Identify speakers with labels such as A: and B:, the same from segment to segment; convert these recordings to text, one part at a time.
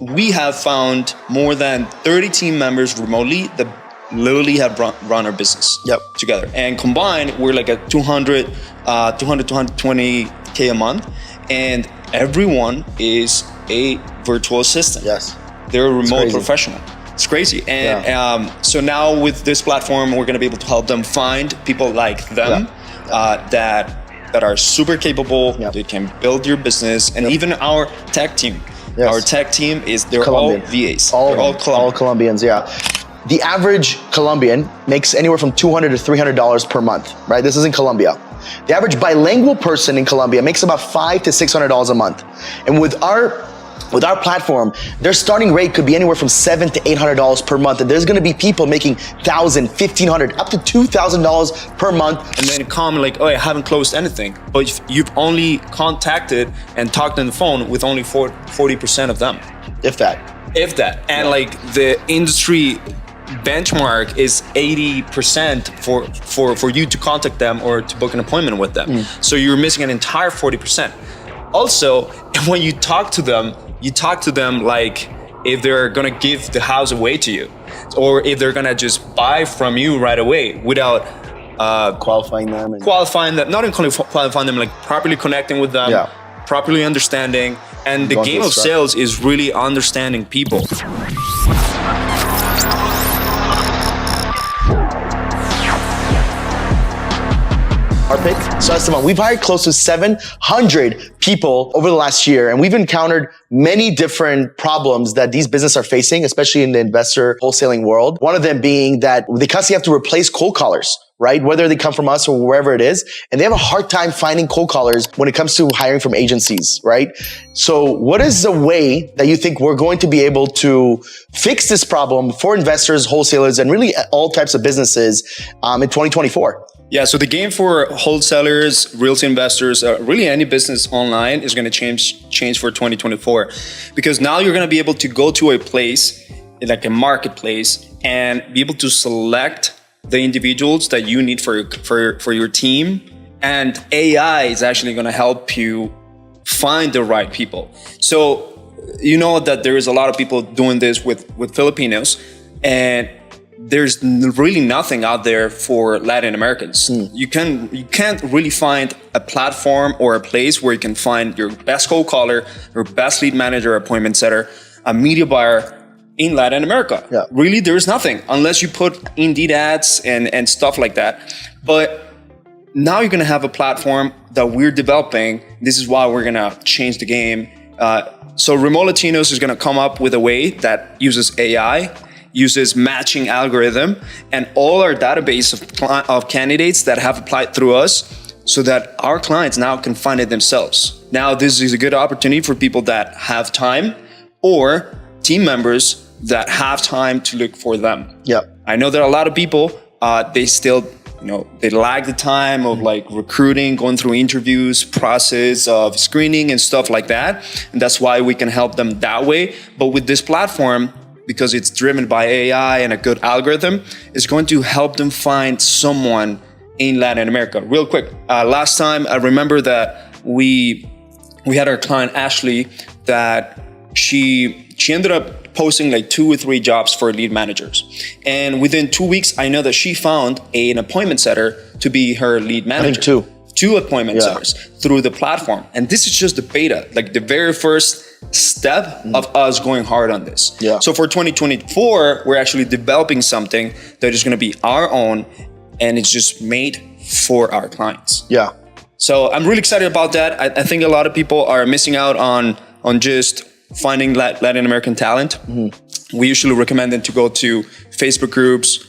A: we have found more than 30 team members remotely that literally have run our business together. And combined, we're like at 220K a month. And everyone is a virtual assistant.
B: Yes.
A: They're a remote professional. It's crazy. And so now with this platform, we're going to be able to help them find people like them that are super capable. They can build your business. And even our tech team. Yes. Our tech team they're Colombian. All VAs.
B: All Colombians, The average Colombian makes anywhere from $200 to $300 per month, right? This is in Colombia. The average bilingual person in Colombia makes about $500 to $600 a month. And with our platform, their starting rate could be anywhere from $700 to $800 per month. And there's going to be people making $1,000, $1,500, up to $2,000 per month. And
A: then comment like, oh, I haven't closed anything. But you've only contacted and talked on the phone with only 40% of them.
B: If that.
A: And like the industry benchmark is 80% for you to contact them or to book an appointment with them. So you're missing an entire 40%. Also, when you talk to them like if they're gonna give the house away to you, or if they're gonna just buy from you right away without
B: qualifying them,
A: not only qualifying them, like properly connecting with them, properly understanding. And the game of sales is really understanding people.
B: Our pick. So Esteban, we've hired close to 700 people over the last year, and we've encountered many different problems that these businesses are facing, especially in the investor wholesaling world. One of them being that they constantly have to replace cold callers, right? Whether they come from us or wherever it is, and they have a hard time finding cold callers when it comes to hiring from agencies, right? So what is the way that you think we're going to be able to fix this problem for investors, wholesalers, and really all types of businesses in 2024?
A: Yeah, so the game for wholesalers, real estate investors, really any business online is going to change for 2024, because now you're going to be able to go to a place like a marketplace and be able to select the individuals that you need for your team, and AI is actually going to help you find the right people. So you know that there is a lot of people doing this with Filipinos, and there's really nothing out there for Latin Americans. You can't really find a platform or a place where you can find your best cold caller, your best lead manager, appointment setter, a media buyer in Latin America. Really, there's nothing unless you put Indeed ads and stuff like that. But now you're gonna have a platform that we're developing. This is why we're gonna change the game. So Remote Latinos is gonna come up with a way that uses AI, uses matching algorithm, and all our database of candidates that have applied through us, so that our clients now can find it themselves. Now, this is a good opportunity for people that have time, or team members that have time to look for them. I know that a lot of people, they still, they lag the time of like recruiting, going through interviews, process of screening and stuff like that. And that's why we can help them that way. But with this platform, because it's driven by AI and a good algorithm, it's going to help them find someone in Latin America. Real quick, last time I remember that we had our client Ashley, that she ended up posting like 2 or 3 jobs for lead managers. And within 2 weeks, I know that she found an appointment setter to be her lead manager.
B: I think
A: 2 appointment setters through the platform. And this is just the beta, like the very first step of us going hard on this. So for 2024, we're actually developing something that is going to be our own, and it's just made for our clients. So I'm really excited about that. I think a lot of people are missing out on just finding Latin American talent. We usually recommend them to go to Facebook groups,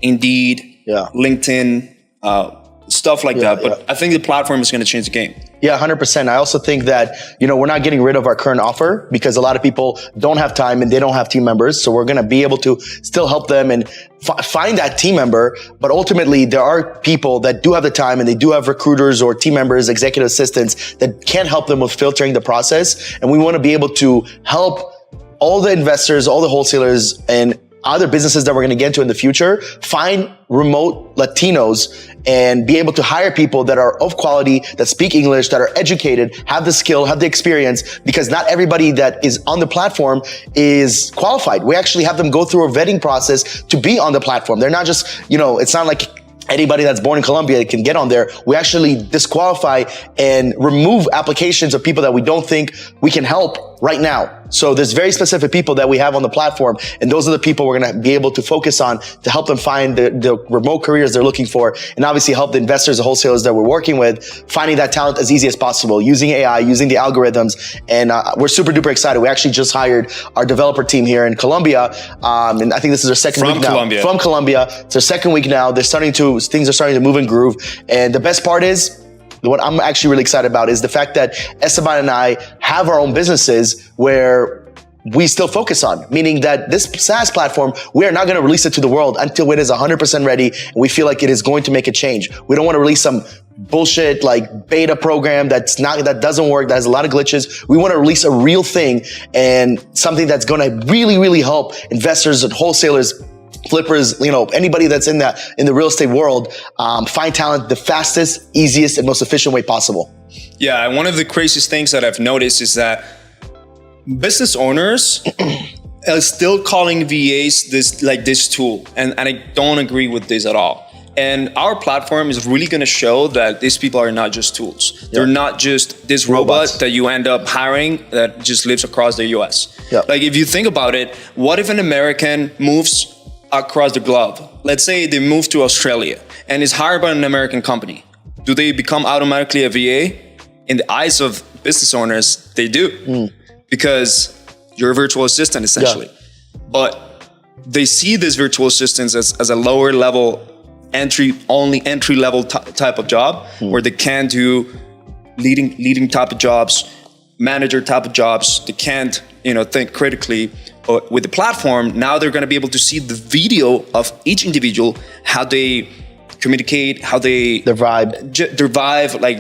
A: Indeed, LinkedIn, stuff like that. But I think the platform is going to change the game.
B: 100%. I also think that, we're not getting rid of our current offer, because a lot of people don't have time and they don't have team members. So we're going to be able to still help them and find that team member. But ultimately, there are people that do have the time, and they do have recruiters or team members, executive assistants that can help them with filtering the process. And we want to be able to help all the investors, all the wholesalers, and other businesses that we're going to get into in the future, find remote Latinos and be able to hire people that are of quality, that speak English, that are educated, have the skill, have the experience, because not everybody that is on the platform is qualified. We actually have them go through a vetting process to be on the platform. They're not just, it's not like anybody that's born in Colombia can get on there. We actually disqualify and remove applications of people that we don't think we can help right now. So there's very specific people that we have on the platform, and those are the people we're going to be able to focus on to help them find the remote careers they're looking for, and obviously help the investors, the wholesalers that we're working with, finding that talent as easy as possible, using AI, using the algorithms. And we're super duper excited. We actually just hired our developer team here in Colombia, and I think this is our second week now. From Colombia. It's our second week now. Things are starting to move and groove. And the best part is, what I'm actually really excited about is the fact that Esteban and I have our own businesses where we still focus on, meaning that this SaaS platform, we are not going to release it to the world until it is 100% ready and we feel like it is going to make a change. We don't want to release some bullshit like beta program that doesn't work, that has a lot of glitches. We want to release a real thing and something that's going to really, really help investors and wholesalers, flippers, anybody that's in the real estate world, find talent the fastest, easiest, and most efficient way possible.
A: Yeah, one of the craziest things that I've noticed is that business owners are still calling VAs this tool, and I don't agree with this at all. And our platform is really going to show that these people are not just tools. Yep. They're not just this robot that you end up hiring that just lives across the US. Yep. Like, if you think about it, what if an American moves across the globe? Let's say they move to Australia and is hired by an American company. Do they become automatically a VA? In the eyes of business owners, they do. Because you're a virtual assistant, essentially. Yeah. But they see this virtual assistant as a lower level, entry level type of job, where they can do leading type of jobs, manager type of jobs. They can't, think critically. With the platform, now they're going to be able to see the video of each individual, how they communicate, how their vibe,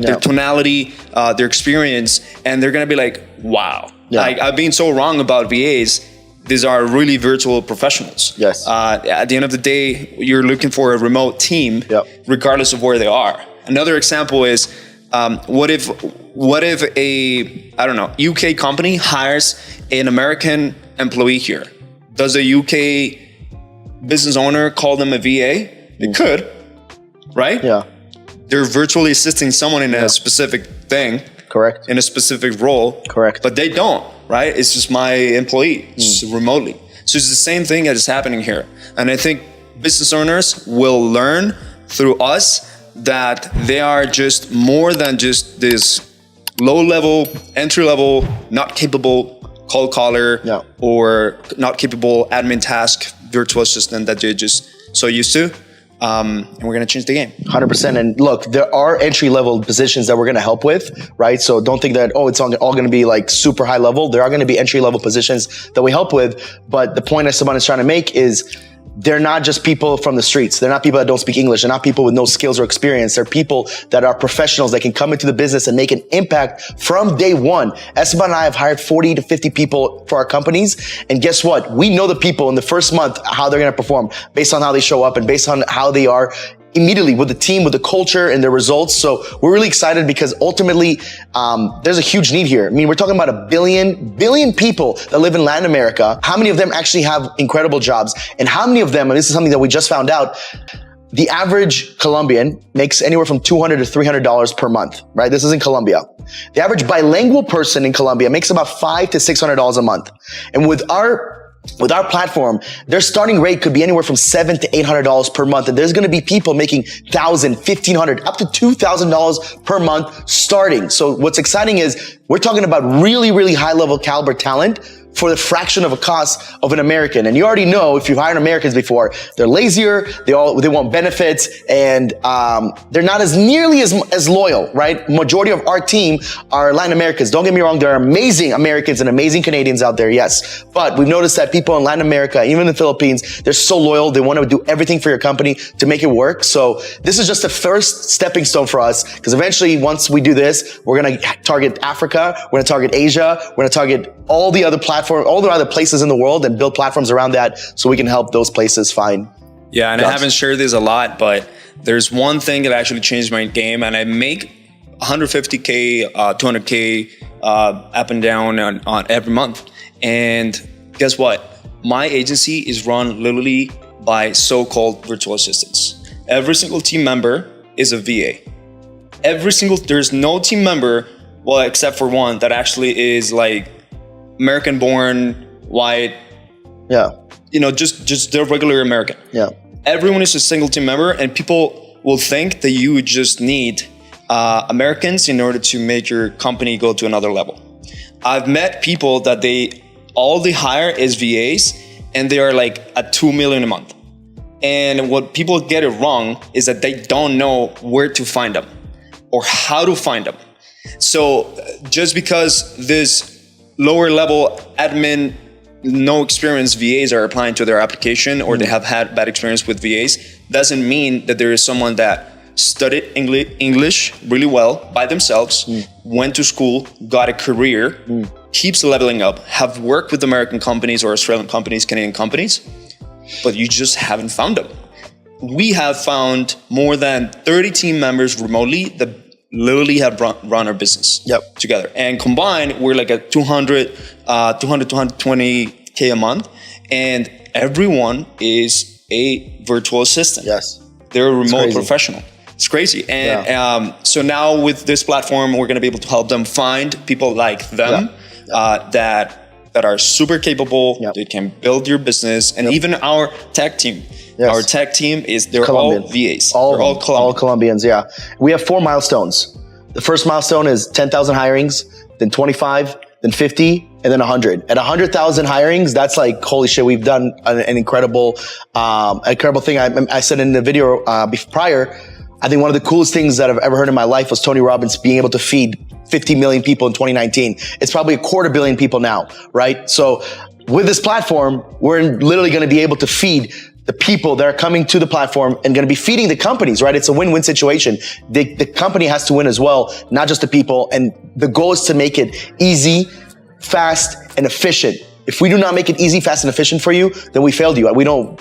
A: their tonality, their experience, and they're going to be like, wow. Yeah. Like, I've been so wrong about VAs. These are really virtual professionals. Yes. At the end of the day, you're looking for a remote team, regardless of where they are. Another example is, what if a UK company hires an American employee here? Does a UK business owner call them a VA? They could, right? Yeah. They're virtually assisting someone in a specific thing. Correct. In a specific role. Correct. But they don't, right? It's just my employee, just remotely. So it's the same thing that is happening here. And I think business owners will learn through us that they are just more than just this low-level, entry-level, not capable cold caller or not capable admin task virtual assistant that you're just so used to. And we're going to change the game. 100%. And look, there are entry-level positions that we're going to help with, right? So don't think that, it's all going to be like super high level. There are going to be entry-level positions that we help with. But the point that someone is trying to make is they're not just people from the streets. They're not people that don't speak English. They're not people with no skills or experience. They're people that are professionals that can come into the business and make an impact from day one. Esteban and I have hired 40 to 50 people for our companies. And guess what? We know the people in the first month, how they're going to perform based on how they show up and based on how they are immediately with the team, with the culture and their results. So we're really excited because ultimately, there's a huge need here. I mean, we're talking about a billion people that live in Latin America. How many of them actually have incredible jobs? And how many of them, and this is something that we just found out, the average Colombian makes anywhere from $200 to $300 per month, right? This is in Colombia. The average bilingual person in Colombia makes about $500 to $600 a month. And with our platform, their starting rate could be anywhere from $700 to $800 per month. And there's going to be people making $1,000, $1,500, up to $2,000 per month starting. So what's exciting is we're talking about really, really high level caliber talent for the fraction of a cost of an American. And you already know, if you've hired Americans before, they're lazier, they want benefits, and they're not as nearly as loyal, right? Majority of our team are Latin Americans. Don't get me wrong, there are amazing Americans and amazing Canadians out there, yes. But we've noticed that people in Latin America, even in the Philippines, they're so loyal, they want to do everything for your company to make it work. So this is just the first stepping stone for us, because eventually, once we do this, we're going to target Africa, we're going to target Asia, we're going to target all the other platforms
B: platform, all the other places in the world, and build platforms around that so we can help those places find.
A: Yeah, and I haven't shared this a lot, but there's one thing that actually changed my game, and I make 150K, 200K up and down on every month. And guess what? My agency is run literally by so-called virtual assistants. Every single team member is a VA. There's no team member, well, except for one that actually is like American born, white.
B: Yeah.
A: Just they're regular American.
B: Yeah.
A: Everyone is a single team member, and people will think that you just need Americans in order to make your company go to another level. I've met people that all they hire is VAs, and they are like at 2 million a month. And what people get it wrong is that they don't know where to find them or how to find them. So just because this lower level admin, no experience VAs are applying to their application, or they have had bad experience with VAs, doesn't mean that there is someone that studied English really well by themselves, went to school, got a career, keeps leveling up, have worked with American companies or Australian companies, Canadian companies, but you just haven't found them. We have found more than 30 team members remotely that literally have run our business together. And combined, we're like at 220K a month. And everyone is a virtual assistant.
B: Yes.
A: They're a remote professional. It's crazy. And so now with this platform, we're going to be able to help them find people like them that are super capable. They can build your business. And even our tech team. Yes. Our tech team they're Colombian. All VAs.
B: All Colombians, yeah. We have 4 milestones. The first milestone is 10,000 hirings, then 25, then 50, and then 100. At 100,000 hirings, that's like, holy shit, we've done an incredible thing. I said in the video prior, I think one of the coolest things that I've ever heard in my life was Tony Robbins being able to feed 50 million people in 2019. It's probably 250 million people now, right? So with this platform, we're literally going to be able to feed the people that are coming to the platform and going to be feeding the companies, right? It's a win-win situation. The company has to win as well, not just the people. And the goal is to make it easy, fast, and efficient. If we do not make it easy, fast, and efficient for you, then we failed you. We don't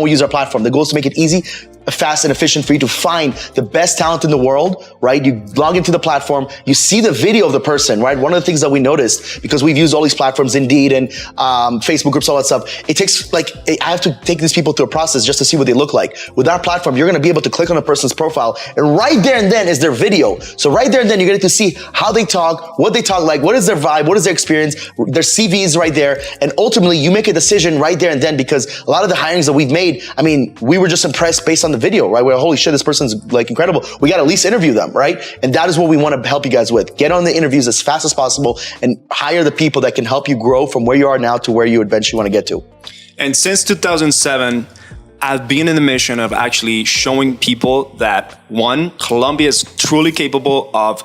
B: use our platform. The goal is to make it easy, fast, and efficient for you to find the best talent in the world, right? You log into the platform, you see the video of the person, right? One of the things that we noticed, because we've used all these platforms, Indeed and Facebook groups, all that stuff, it takes I have to take these people through a process just to see what they look like. With our platform, you're going to be able to click on a person's profile, and right there and then is their video. So right there and then, you're going to see how they talk, what they talk like, what is their vibe, what is their experience, their CVs right there. And ultimately, you make a decision right there and then, because a lot of the hirings that we've made, I mean, we were just impressed based on the video, right? We're, holy shit, this person's like incredible. We got to at least interview them, right? And that is what we want to help you guys with. Get on the interviews as fast as possible and hire the people that can help you grow from where you are now to where you eventually want to get to.
A: And since 2007, I've been in the mission of actually showing people that, one, Colombia is truly capable of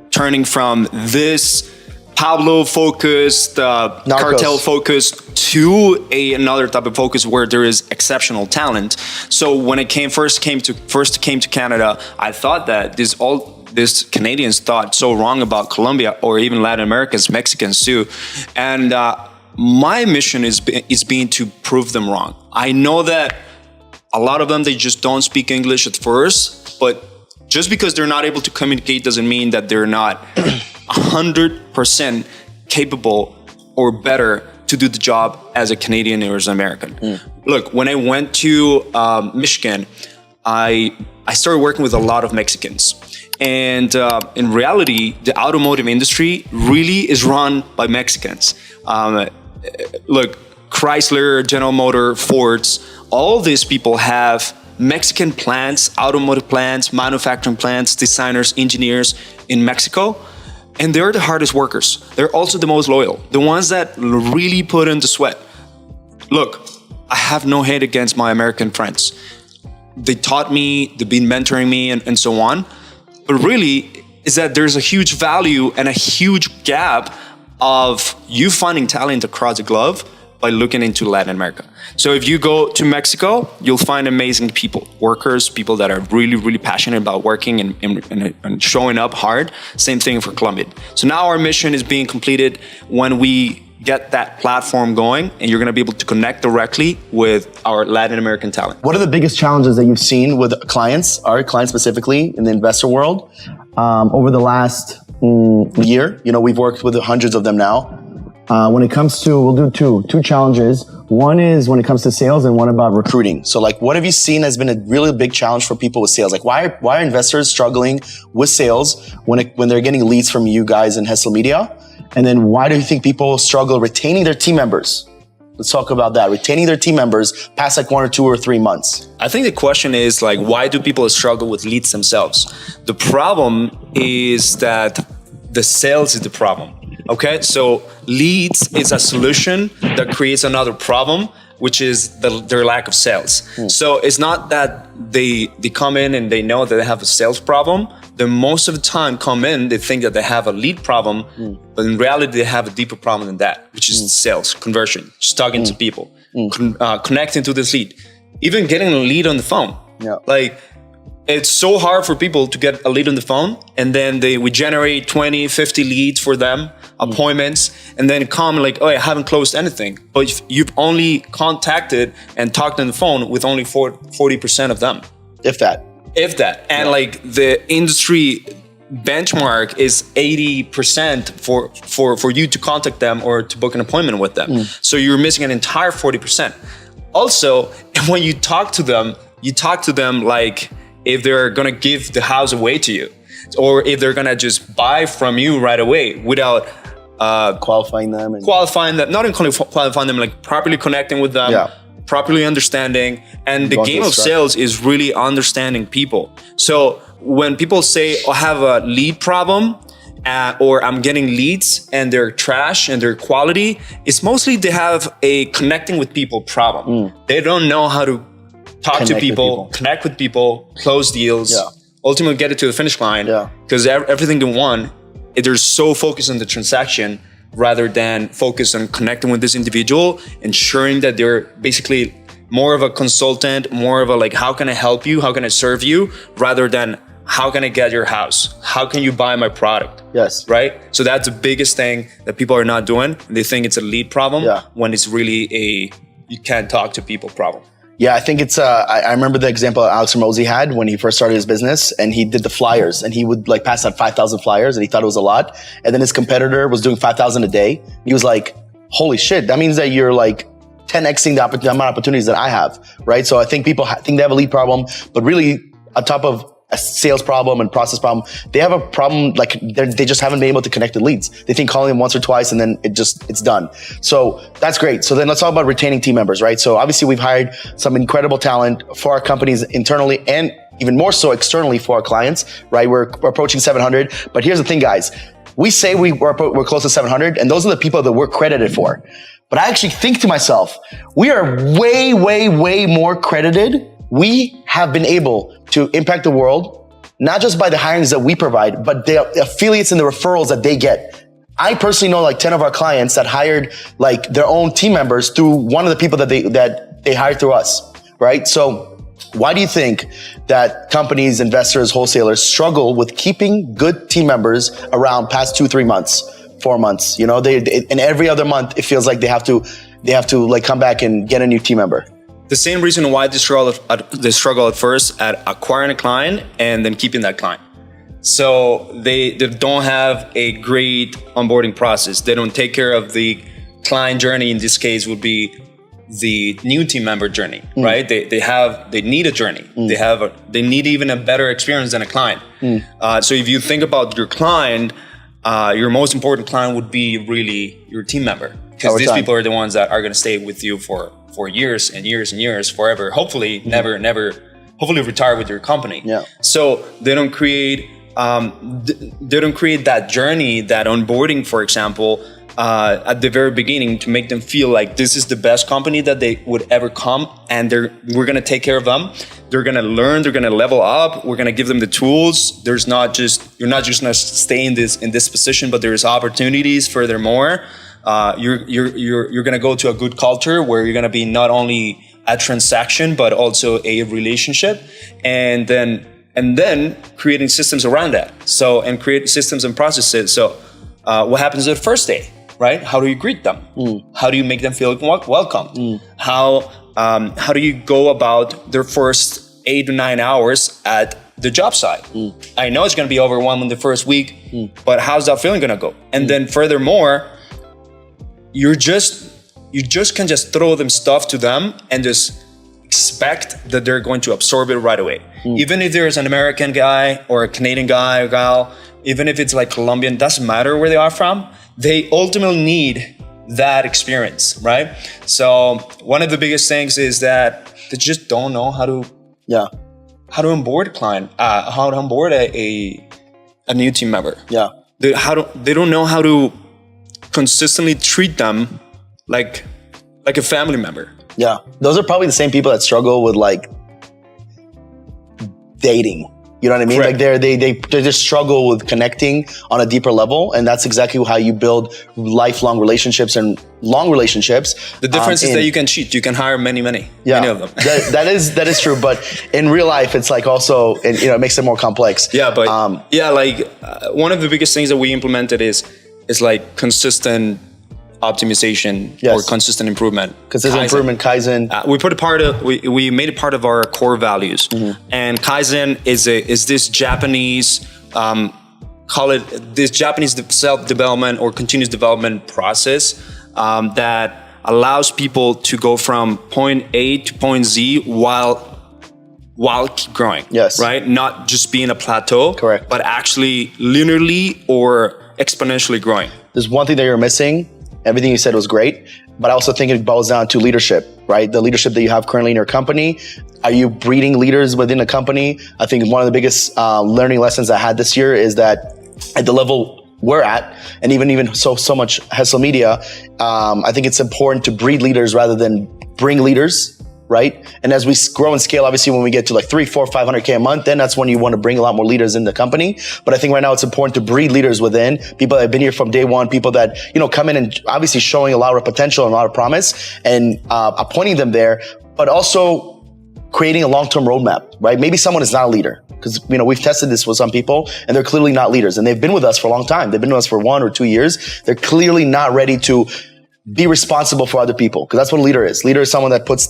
A: turning from this Pablo-focused, cartel-focused to another type of focus where there is exceptional talent. So when I first came to Canada, I thought that this Canadians thought so wrong about Colombia, or even Latin Americans, Mexicans too. And my mission is being to prove them wrong. I know that a lot of them, they just don't speak English at first, but just because they're not able to communicate doesn't mean that they're not 100% capable or better to do the job as a Canadian or as an American. Look, when I went to Michigan, I started working with a lot of Mexicans. And in reality, the automotive industry really is run by Mexicans. Look, Chrysler, General Motors, Fords, all these people have Mexican plants, automotive plants, manufacturing plants, designers, engineers in Mexico. And they're the hardest workers. They're also the most loyal, the ones that really put in the sweat. Look, I have no hate against my American friends. They taught me, they've been mentoring me and so on. But really, is that there's a huge value and a huge gap of you finding talent across the globe by looking into Latin America. So if you go to Mexico, you'll find amazing people, workers, people that are really, really passionate about working and showing up hard. Same thing for Colombia. So now our mission is being completed when we get that platform going, and you're going to be able to connect directly with our Latin American talent.
B: What are the biggest challenges that you've seen with clients, our clients specifically in the investor world, over the last year? You know, we've worked with hundreds of them now. When it comes to, we'll do two challenges. One is when it comes to sales and one about recruiting. So like, what have you seen has been a really big challenge for people with sales? Like why are investors struggling with sales when they're getting leads from you guys in Hessel Media? And then why do you think people struggle retaining their team members? Let's talk about that. Retaining their team members past like 1 or 2 or 3 months.
A: I think the question is like, why do people struggle with leads themselves? The problem is that the sales is the problem. Okay, so leads is a solution that creates another problem, which is their lack of sales. So it's not that they come in and they know that they have a sales problem. They most of the time come in, they think that they have a lead problem, but in reality they have a deeper problem than that, which is sales, conversion, just talking to people, connecting to this lead, even getting a lead on the phone. Like, it's so hard for people to get a lead on the phone, and then we generate 20, 50 leads for them, appointments, and then come like, oh, I haven't closed anything. But you've only contacted and talked on the phone with only 40% of them.
B: If that. And like the industry benchmark is 80% for you to contact them or to book an appointment with them. So you're missing an entire 40%. Also, when you talk to them like, if they're gonna give the house away to you, or if they're gonna just buy from you right away without qualifying them,
A: not even qualifying them, like properly connecting with them, properly understanding. And the game of sales is really understanding people. So when people say, I have a lead problem, or I'm getting leads and they're trash and they're quality, it's mostly they have a connecting with people problem. They don't know how to talk to people, connect with people, close deals, ultimately get it to the finish line. Because everything they want, they're so focused on the transaction rather than focused on connecting with this individual, ensuring that they're basically more of a consultant, more of a like, how can I help you? How can I serve you? Rather than how can I get your house? How can you buy my product?
B: Yes.
A: Right? So that's the biggest thing that people are not doing. They think it's a lead problem when it's really you can't talk to people problem.
B: Yeah, I think it's, I remember the example Alex Ramosi had when he first started his business, and he did the flyers, and he would like pass out 5,000 flyers, and he thought it was a lot. And then his competitor was doing 5,000 a day. He was like, holy shit, that means that you're like 10xing the amount of opportunities that I have, right? So I think people think they have a lead problem, but really on top of a sales problem and process problem, they have a problem like they just haven't been able to connect the leads. They think calling them once or twice and then it's done. So that's great. So then let's talk about retaining team members, right? So obviously we've hired some incredible talent for our companies internally and even more so externally for our clients, right? We're approaching 700. But here's the thing, guys. We say we're close to 700, and those are the people that we're credited for. But I actually think to myself, we are way, way, way more credited. We have been able to impact the world, not just by the hirings that we provide, but the affiliates and the referrals that they get. I personally know like 10 of our clients that hired like their own team members through one of the people that they hired through us, right? So why do you think that companies, investors, wholesalers struggle with keeping good team members around past 2-3 months, 4 months? You know, and every other month it feels like they have to like come back and get a new team member.
A: The same reason why they struggle at first at acquiring a client and then keeping that client. So they don't have a great onboarding process. They don't take care of the client journey. In this case would be the new team member journey, right? They need a journey. They need even a better experience than a client. So if you think about your client, your most important client would be really your team member, because these people are the ones that are going to stay with you for years and years and years, forever. Hopefully, hopefully retire with your company. So they don't create that journey, that onboarding, for example, at the very beginning, to make them feel like this is the best company that they would ever come, and we're going to take care of them. They're going to learn, they're going to level up. We're going to give them the tools. You're not just going to stay in this position, but there's opportunities furthermore. You're going to go to a good culture where you're going to be not only a transaction, but also a relationship, and then creating systems around that. So, and create systems and processes. So, what happens the first day? right? How do you greet them? How do you make them feel welcome? How do you go about their first 8 to 9 hours at the job site? I know it's going to be overwhelming the first week, but how's that feeling going to go? And then furthermore, you just can just throw them stuff to them and just expect that they're going to absorb it right away. Even if there's an American guy or a Canadian guy or gal, even if it's like Colombian, doesn't matter where they are from, they ultimately need that experience, right? So one of the biggest things is that they just don't know how to onboard a client, how to onboard a new team member. They don't know how to consistently treat them like a family member.
B: Those are probably the same people that struggle with like dating. You know what I mean?
A: Correct.
B: Like they just struggle with connecting on a deeper level, and that's exactly how you build lifelong relationships and long relationships.
A: The difference is that you can cheat. You can hire many of them.
B: that is true. But in real life, it's like also, it makes it more complex.
A: One of the biggest things that we implemented is like consistent optimization or consistent improvement.
B: Consistent improvement, Kaizen.
A: We made it part of our core values. And Kaizen is this Japanese, this Japanese self-development or continuous development process that allows people to go from point A to point Z while keep growing. Right? Not just being a plateau.
B: Correct.
A: But actually linearly or exponentially growing.
B: There's one thing that you're missing. Everything you said was great, but I also think it boils down to leadership, right? The leadership that you have currently in your company. Are you breeding leaders within a company? I think one of the biggest learning lessons I had this year is that at the level we're at, and even so much Hustle Media, I think it's important to breed leaders rather than bring leaders. Right? And as we grow and scale, obviously when we get to like 300, 400, 500K a month, then that's when you want to bring a lot more leaders in the company. But I think right now it's important to breed leaders within, people that have been here from day one, people that, come in and obviously showing a lot of potential and a lot of promise and appointing them there, but also creating a long-term roadmap, right? Maybe someone is not a leader because, we've tested this with some people and they're clearly not leaders and they've been with us for a long time. They've been with us for 1 or 2 years. They're clearly not ready to be responsible for other people, because that's what a leader is. Leader is someone that puts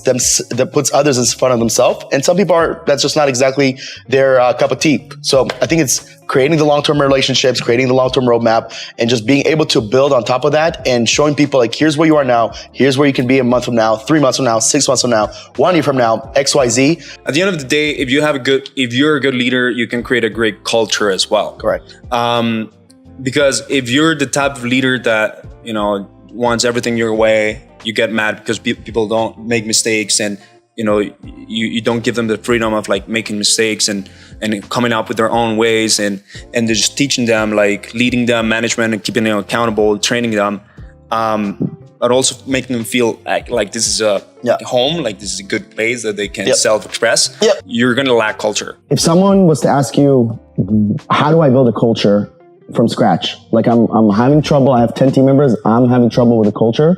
B: others in front of themselves, and some people that's just not exactly their cup of tea. So I think it's creating the long-term relationships, creating the long-term roadmap, and just being able to build on top of that and showing people like, here's where you are now, here's where you can be a month from now, 3 months from now, 6 months from now, 1 year from now, XYZ.
A: At the end of the day, if you're a good leader, you can create a great culture as well.
B: Correct.
A: Because if you're the type of leader that wants everything your way, you get mad because people don't make mistakes, and you don't give them the freedom of like making mistakes and coming up with their own ways, and they're just teaching them, like leading them, management, and keeping them accountable, training them, but also making them feel like this is a home, like this is a good place that they can self-express. You're gonna lack culture.
C: If someone was to ask you, how do I build a culture from scratch? Like I'm having trouble. I have 10 team members. I'm having trouble with the culture.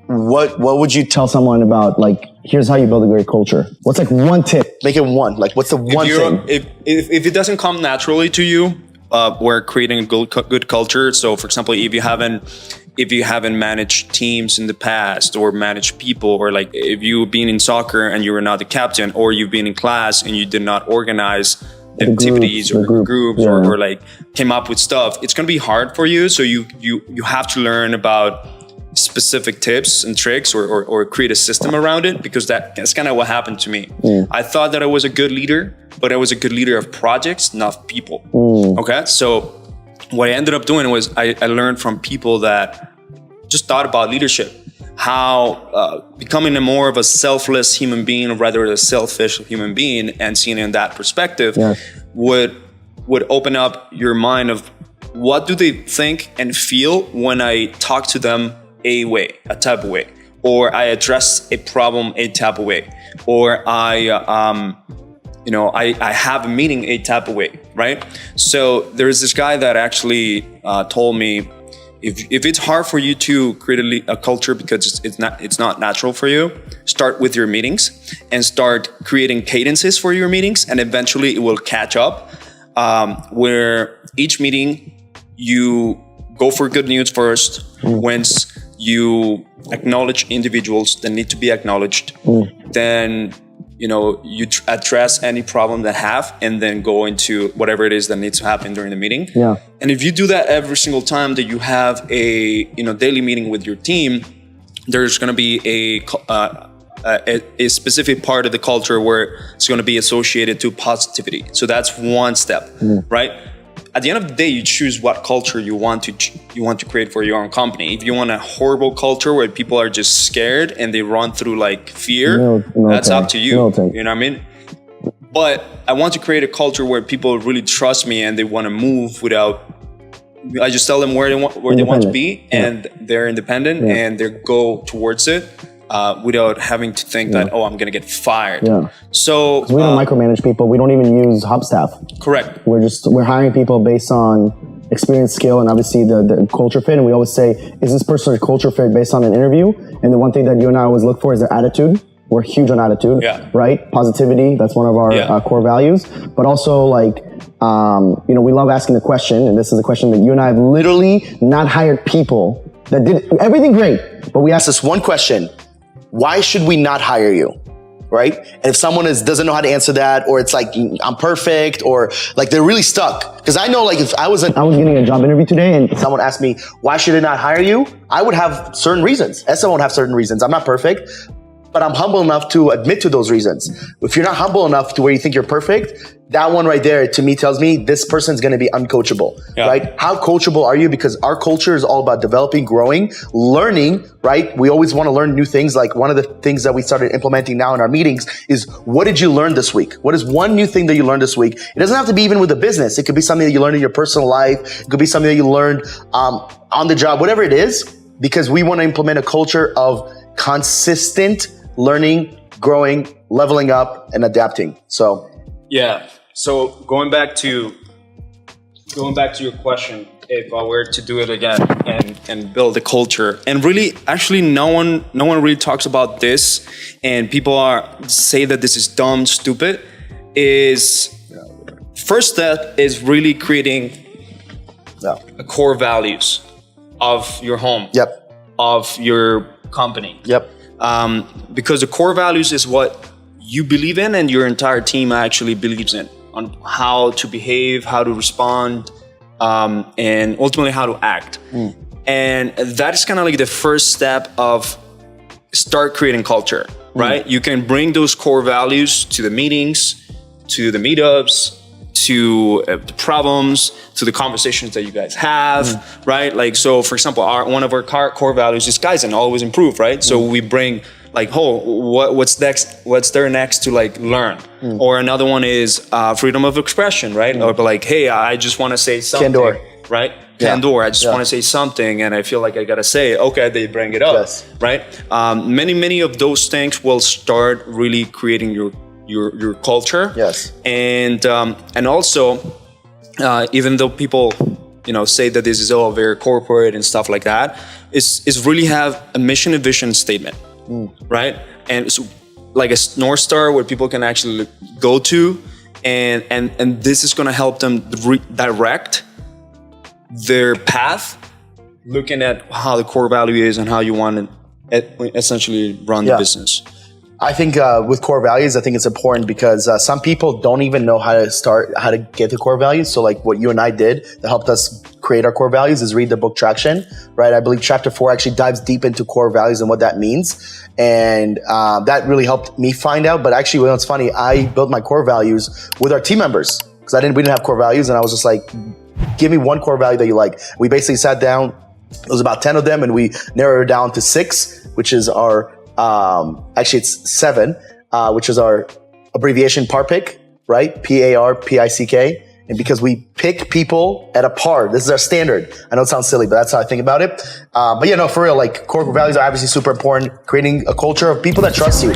C: What would you tell someone about, like, here's how you build a great culture? What's like one tip?
B: Make it one. Like, what's the one thing?
A: If it doesn't come naturally to you, we're creating a good culture. So for example, if you haven't managed teams in the past or managed people, or like if you've been in soccer and you were not the captain, or you've been in class and you did not organize activities or groups or like came up with stuff, it's going to be hard for you. So you have to learn about specific tips and tricks or create a system around it, because that's kind of what happened to me. I thought that I was a good leader, but I was a good leader of projects, not people. Okay. So what I ended up doing was I learned from people that just thought about leadership, how becoming more of a selfless human being rather than a selfish human being, and seeing it in that perspective would open up your mind of what do they think and feel when I talk to them a type of way, or I address a problem a type of way, or I have a meeting a type of way, right? So there's this guy that actually told me, if it's hard for you to create a culture because it's not natural for you, start with your meetings and start creating cadences for your meetings, and eventually it will catch up, where each meeting you go for good news first. Once you acknowledge individuals that need to be acknowledged, then you address any problem that have, and then go into whatever it is that needs to happen during the meeting.
C: Yeah.
A: And if you do that every single time that you have a daily meeting with your team, there's going to be a specific part of the culture where it's going to be associated to positivity. So that's one step, right? At the end of the day, you choose what culture you want to create for your own company. If you want a horrible culture where people are just scared and they run through like fear, that's up to you. You know what I mean? But I want to create a culture where people really trust me and they want to move without. I just tell them where they want to be, and they're independent and they go towards it. Without having to think that, I'm going to get fired. Yeah. So
C: we don't micromanage people. We don't even use hub staff.
A: Correct.
C: We're hiring people based on experience, skill, and obviously the culture fit. And we always say, is this person a culture fit based on an interview? And the one thing that you and I always look for is their attitude. We're huge on attitude, right? Positivity. That's one of our core values. But also we love asking the question, and this is a question that you and I have literally not hired people that did everything great, but we asked
B: this one question. Why should we not hire you? Right? And if someone doesn't know how to answer that, or it's like, I'm perfect, or like they're really stuck. Because I know, like, if I was
C: getting a job interview today and
B: someone asked me, why should I not hire you? I would have certain reasons. Esteban won't have certain reasons. I'm not perfect, but I'm humble enough to admit to those reasons. If you're not humble enough to where you think you're perfect, that one right there to me tells me this person's going to be uncoachable, right? How coachable are you? Because our culture is all about developing, growing, learning, right? We always want to learn new things. Like one of the things that we started implementing now in our meetings is, what did you learn this week? What is one new thing that you learned this week? It doesn't have to be even with the business. It could be something that you learned in your personal life. It could be something that you learned on the job, whatever it is, because we want to implement a culture of consistent learning, growing, leveling up, and adapting.
A: So going back to your question, if I were to do it again and build a culture, and really, actually, no one really talks about this, and people say that this is dumb, stupid. First step is really creating a core values of your home, of your company, because the core values is what you believe in, and your entire team actually believes in, on how to behave, how to respond, and ultimately how to act. And that is kind of like the first step of start creating culture, right? You can bring those core values to the meetings, to the meetups, to the problems, to the conversations that you guys have, right? Like, so for example, one of our core values is Kaizen, always improve, right? So we bring like, what's next? What's there next to like learn? Or another one is freedom of expression, right? Or like, hey, I just want to say something,
B: Candor.
A: right? Candor. I just want to say something, and I feel like I gotta say it. Okay, they bring it up, right? Many of those things will start really creating your culture. And also, even though people say that this is all very corporate and stuff like that, is really have a mission and vision statement. Right? And it's like a North Star where people can actually go to, and this is going to help them direct their path, looking at how the core value is and how you want to essentially run the business.
B: I think with core values, I think it's important because some people don't even know how to get the core values. So like what you and I did that helped us create our core values is read the book Traction, right? I believe chapter 4 actually dives deep into core values and what that means. And that really helped me find out. But actually, it's funny, I built my core we with our team members because we didn't have core values. And I was just like, give me one core value that you like. We basically sat down, it was about 10 of them, and we narrowed it down to 6, which is our actually it's 7, which is our abbreviation PARPIC, right? PARPICK. And because we pick people at a par, this is our standard. I know it sounds silly, but that's how I think about it. But for real, like core values are obviously super important. Creating a culture of people that trust you.